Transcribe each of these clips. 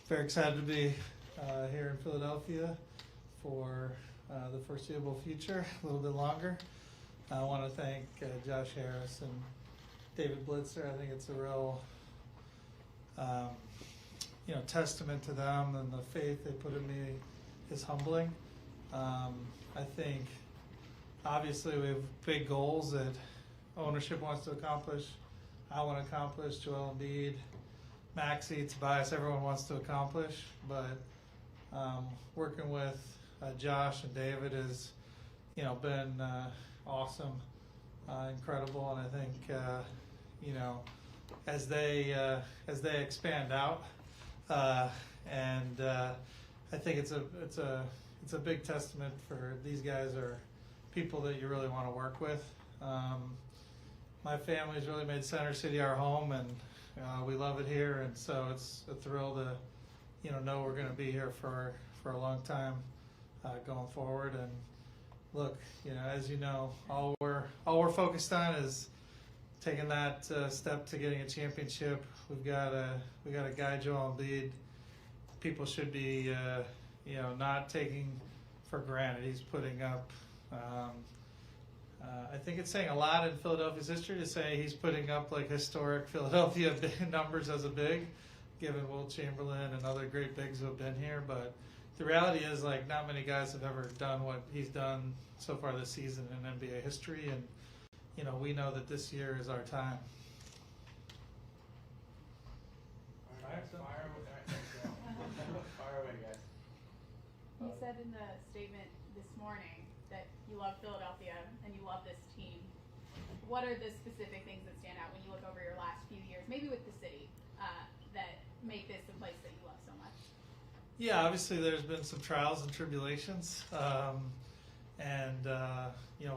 Very excited to be here in Philadelphia for the foreseeable future, a little bit longer. I want to thank Josh Harris and David Blitzer. I think it's a real testament to them, and the faith they put in me is humbling. I think obviously we have big goals that ownership wants to accomplish. I want to accomplish. Joel Embiid, Maxey, Tobias, everyone wants to accomplish, but working with Josh and David has, been awesome, incredible, and I think as they expand out, and I think it's a big testament for these guys are people that you really want to work with. My family's really made Center City our home, and we love it here, and so it's a thrill to, know we're going to be here for a long time going forward. And look, as you know, all we're focused on is taking that step to getting a championship. We got a guy, Joel Embiid. People should be, not taking for granted. He's putting up. I think it's saying a lot in Philadelphia's history to say he's putting up like historic Philadelphia numbers as a big, given Wilt Chamberlain and other great bigs who have been here. But the reality is, like, not many guys have ever done what he's done so far this season in NBA history, and we know that this year is our time. Fire away, guys. You said in the statement this morning that you love Philadelphia and you love this team. What are the specific things that stand out when you look over your last few years, maybe with the city, that make this the place that you love so much? Yeah, obviously there's been some trials and tribulations, and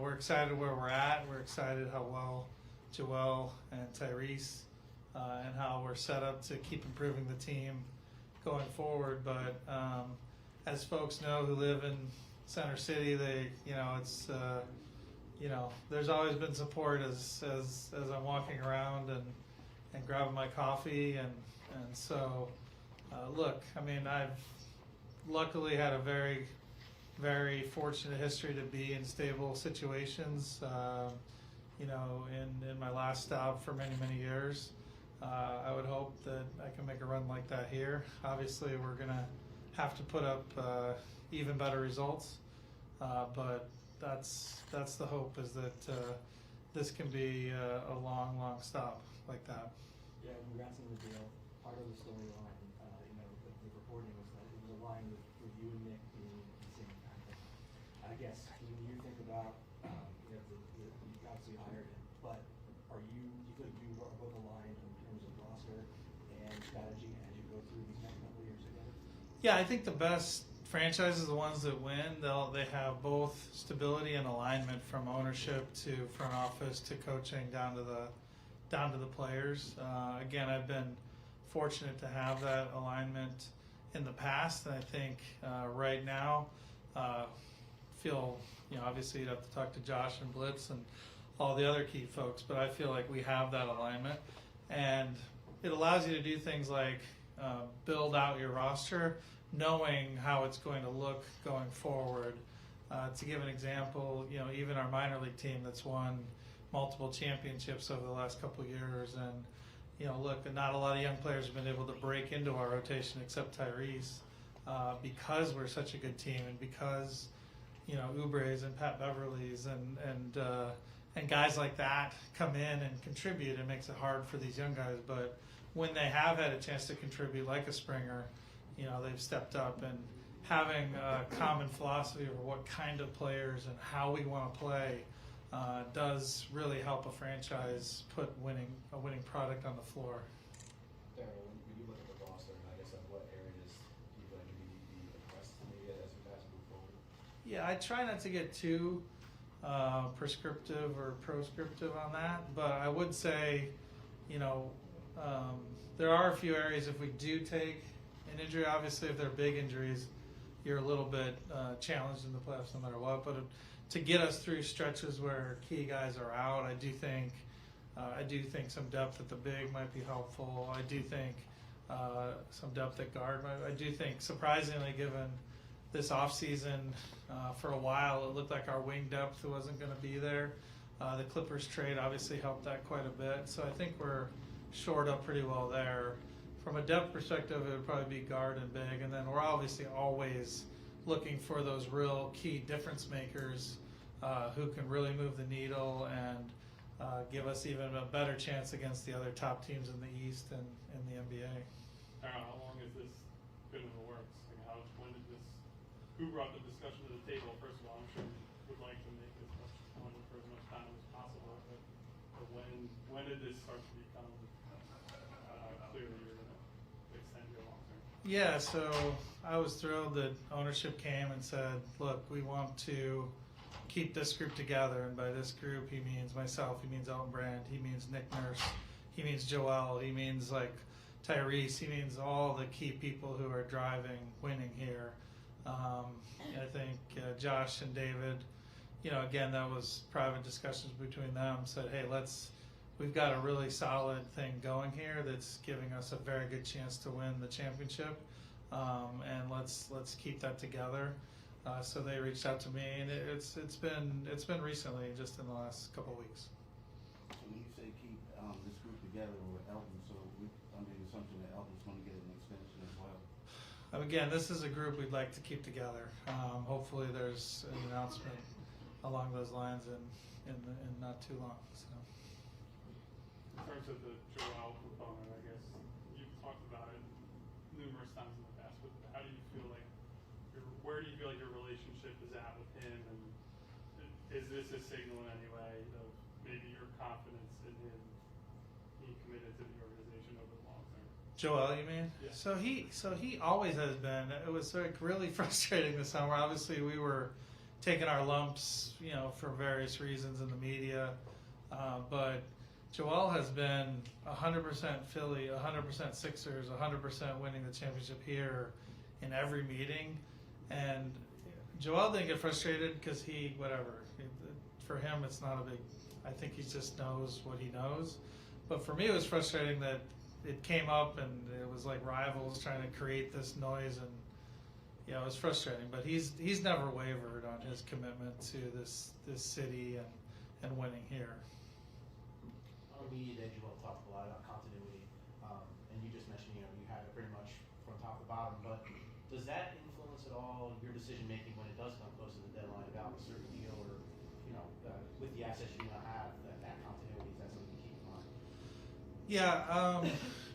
we're excited where we're at. We're excited how well Joel and Tyrese and how we're set up to keep improving the team going forward. But as folks know who live in Center City, it's there's always been support as I'm walking around and grabbing my coffee, and so look, I mean, I've luckily had a very, very fortunate history to be in stable situations. You know, in my last stop for many, many years. I would hope that I can make a run like that here. Obviously, we're going to have to put up even better results, but that's the hope, is that this can be a long, long stop like that. Yeah, congrats on the deal. Part of the storyline, you know, the reporting was that it was aligned with you and Nick being in the same conference. I guess when you think about, you know, you obviously hired him, but do you feel like you are both aligned in terms of roster and strategy as you go through these next couple of years together? Yeah, I think the best franchises are the ones that win. They have both stability and alignment, from ownership to front office to coaching down to the players. Again, I've been fortunate to have that alignment in the past, and I think right now feel, you know, obviously you'd have to talk to Josh and Blitz and all the other key folks, but I feel like we have that alignment, and it allows you to do things like build out your roster, knowing how it's going to look going forward. To give an example, you know, even our minor league team that's won multiple championships over the last couple of years, and you know, look, not a lot of young players have been able to break into our rotation except Tyrese, because we're such a good team, and because, you know, Ubres and Pat Beverleys and guys like that come in and contribute. It makes it hard for these young guys, but when they have had a chance to contribute, like a Springer, you know, they've stepped up, and having a common philosophy of what kind of players and how we want to play does really help a franchise put a winning product on the floor. Daryl, when you look at the roster, I guess, what areas do you feel like you need to be addressed maybe as you guys move forward? Yeah, I try not to get too prescriptive or proscriptive on that, but I would say, you know, there are a few areas if we do take an injury. Obviously, if they're big injuries, you're a little bit challenged in the playoffs no matter what. But to get us through stretches where key guys are out, I do think some depth at the big might be helpful. I do think some depth at guard. I do think, surprisingly, given this offseason, for a while it looked like our wing depth wasn't going to be there. The Clippers trade obviously helped that quite a bit. So I think we're shored up pretty well there. From a depth perspective, it would probably be guard and big, and then we're obviously always looking for those real key difference makers who can really move the needle and give us even a better chance against the other top teams in the East and in the NBA. How long has this been in the works? Like who brought the discussion to the table? First of all, I'm sure you would like to make this for as much time as possible, but when did this start to become clear that you're going to extend your long term? Yeah, so I was thrilled that ownership came and said, look, we want to keep this group together. And by this group, he means myself, he means Elton Brand, he means Nick Nurse, he means Joel, he means like Tyrese, he means all the key people who are driving winning here. I think Josh and David, you know, again, that was private discussions between them, said, hey, we've got a really solid thing going here that's giving us a very good chance to win the championship, and let's keep that together. So they reached out to me, and it's been recently, just in the last couple of weeks. So when you say keep this group together with Elton, so we under the assumption that Elton's going to get an extension as well. Again, this is a group we'd like to keep together. Hopefully, there's an announcement along those lines in not too long. So. In terms of the Joel component, I guess you've talked about it numerous times in the past, but how do you feel like where do you feel like your relationship is at with him, and is this a signal in any way of maybe your confidence in him being committed to the organization over the long term? Joel, you mean? Yeah. So he always has been. It was like really frustrating this summer. Obviously, we were taking our lumps, you know, for various reasons in the media, but Joel has been 100% Philly, 100% Sixers, 100% winning the championship here in every meeting. And Joel didn't get frustrated because for him, it's not a big, I think he just knows what he knows. But for me, it was frustrating that it came up and it was like rivals trying to create this noise, and it was frustrating. But he's never wavered on his commitment to this city and winning here. On the media day, Joel talked a lot about continuity, and you just mentioned you had it pretty much from top to bottom. But does that influence at all your decision making when it does come close to the deadline about a certain deal, or with the assets you now have, that continuity, is that something to keep in mind? Yeah,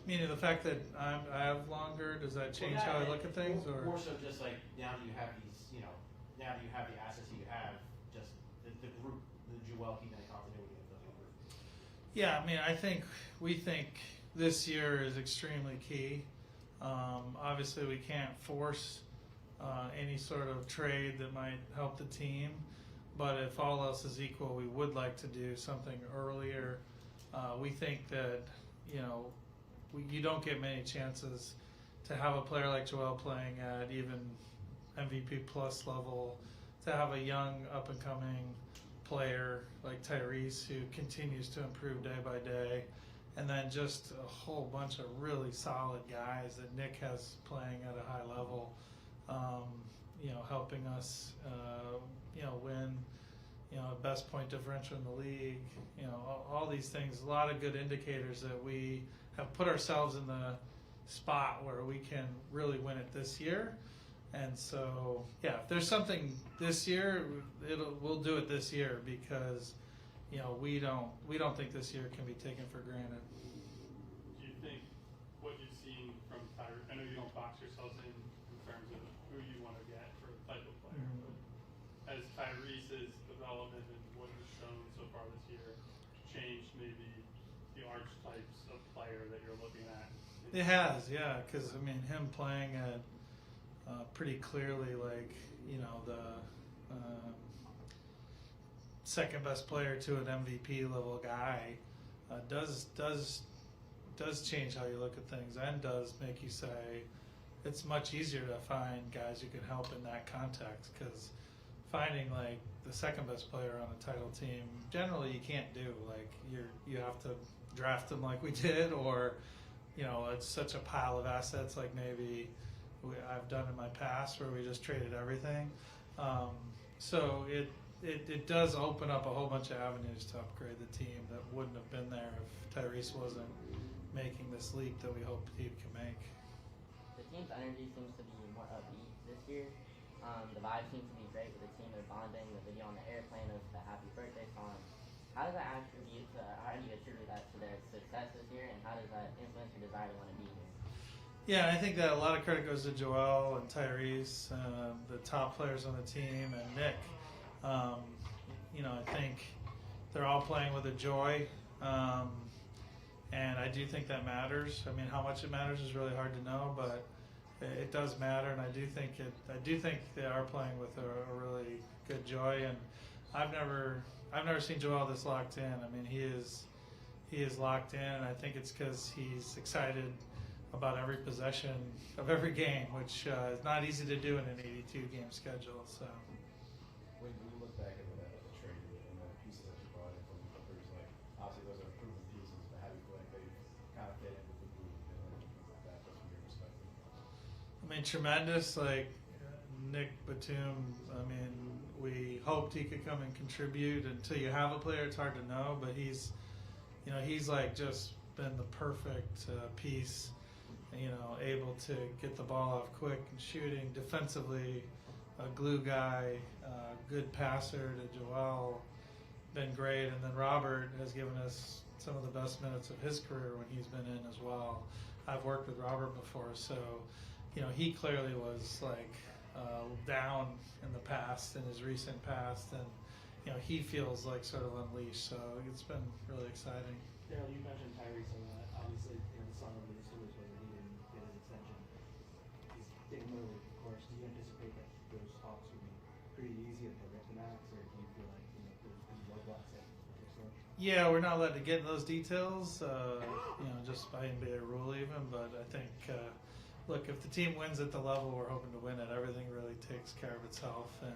meaning the fact that I have longer, does that change how I look at things? Or more so just like now that you have these, now that you have the assets that you have, just the group, the Joel keeping the continuity of the group. Yeah, I mean, we think this year is extremely key. Obviously, we can't force any sort of trade that might help the team, but if all else is equal, we would like to do something earlier. We think that you don't get many chances to have a player like Joel playing at even MVP plus level, to have a young up and coming player like Tyrese who continues to improve day by day, and then just a whole bunch of really solid guys that Nick has playing at a high level, helping us, win, best point differential in the league, all these things, a lot of good indicators that we have put ourselves in the spot where we can really win it this year. And so, yeah, if there's something this year, we'll do it this year because, we don't think this year can be taken for granted. Do you think what you've seen from Tyrese, I know you don't box yourselves in terms of who you want to get for the type of player, but has Tyrese's development and what he's shown so far this year changed maybe the archetypes of player that you're looking at? It has, yeah, because, him playing at pretty clearly the second best player to an MVP level guy does change how you look at things, and does make you say it's much easier to find guys who can help in that context, because finding the second best player on a title team generally you can't do. You have to draft them like we did, or it's such a pile of assets like maybe I've done in my past where we just traded everything. So it does open up a whole bunch of avenues to upgrade the team that wouldn't have been there if Tyrese wasn't making this leap that we hope he can make. The team's energy seems to be more upbeat this year. The vibe seems to be great with the team. They're bonding. The video on the airplane of the happy birthday song. How does that how do you attribute that to their success this year, and how does that influence your desire to want to be here? Yeah, I think that a lot of credit goes to Joel and Tyrese, the top players on the team, and Nick. I think they're all playing with a joy, and I do think that matters. How much it matters is really hard to know, but it does matter, and I do think they are playing with a really good joy. And I've never seen Joel this locked in. He is locked in, and I think it's because he's excited about every possession of every game, which is not easy to do in an 82-game schedule. So. When you look back at the trade and the pieces that you brought in from the Clippers, obviously those are proven pieces, but how do you feel like they kind of fit in with the group and things like that, just from your perspective? Tremendous. Nick Batum, we hoped he could come and contribute. Until you have a player, it's hard to know, but he's just been the perfect piece. Able to get the ball off quick and shooting defensively, a glue guy, good passer to Joel, been great. And then Robert has given us some of the best minutes of his career when he's been in as well. I've worked with Robert before, so he clearly was down in the past, in his recent past, and he feels sort of unleashed. So it's been really exciting. Daryl, you mentioned Tyrese, obviously the summer with the Phillies when he didn't get his extension. He's getting early, of course. Do you anticipate that those talks will be pretty easy if they get the max, or do you feel like there's roadblocks that Yeah, we're not allowed to get in those details, just by NBA rule even. But I think, look, if the team wins at the level we're hoping to win at, everything really takes care of itself, and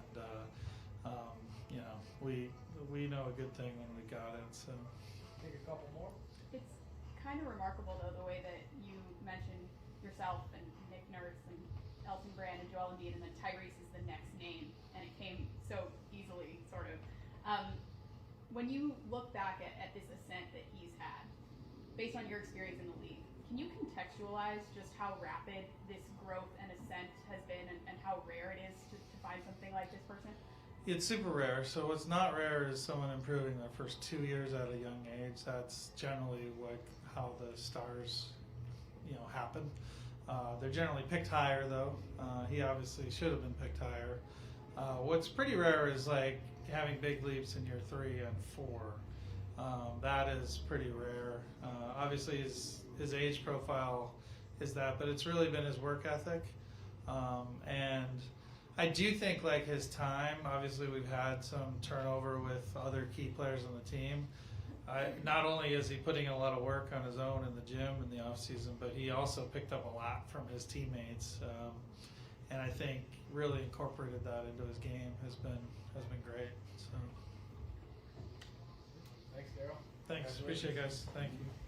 we know a good thing when we got it. So. Take a couple more. It's kind of remarkable though the way that you mentioned yourself and Nick Nurse and Elton Brand and Joel Embiid, and then Tyrese is the next name, and it came so easily, sort of. When you look back at this ascent that he's had, based on your experience in the league, can you contextualize just how rapid this growth and ascent has been, and how rare it is to find something like this person? It's super rare. So what's not rare is someone improving their first 2 years at a young age. That's generally like how the stars, happen. They're generally picked higher though. He obviously should have been picked higher. What's pretty rare is like having big leaps in year 3 and 4. That is pretty rare. Obviously his age profile is that, but it's really been his work ethic. And I do think like his time, obviously we've had some turnover with other key players on the team. Not only is he putting a lot of work on his own in the gym in the off season, but he also picked up a lot from his teammates. And I think really incorporated that into his game has been great. So Thanks, Daryl. thanks, appreciate it, guys. Thank you.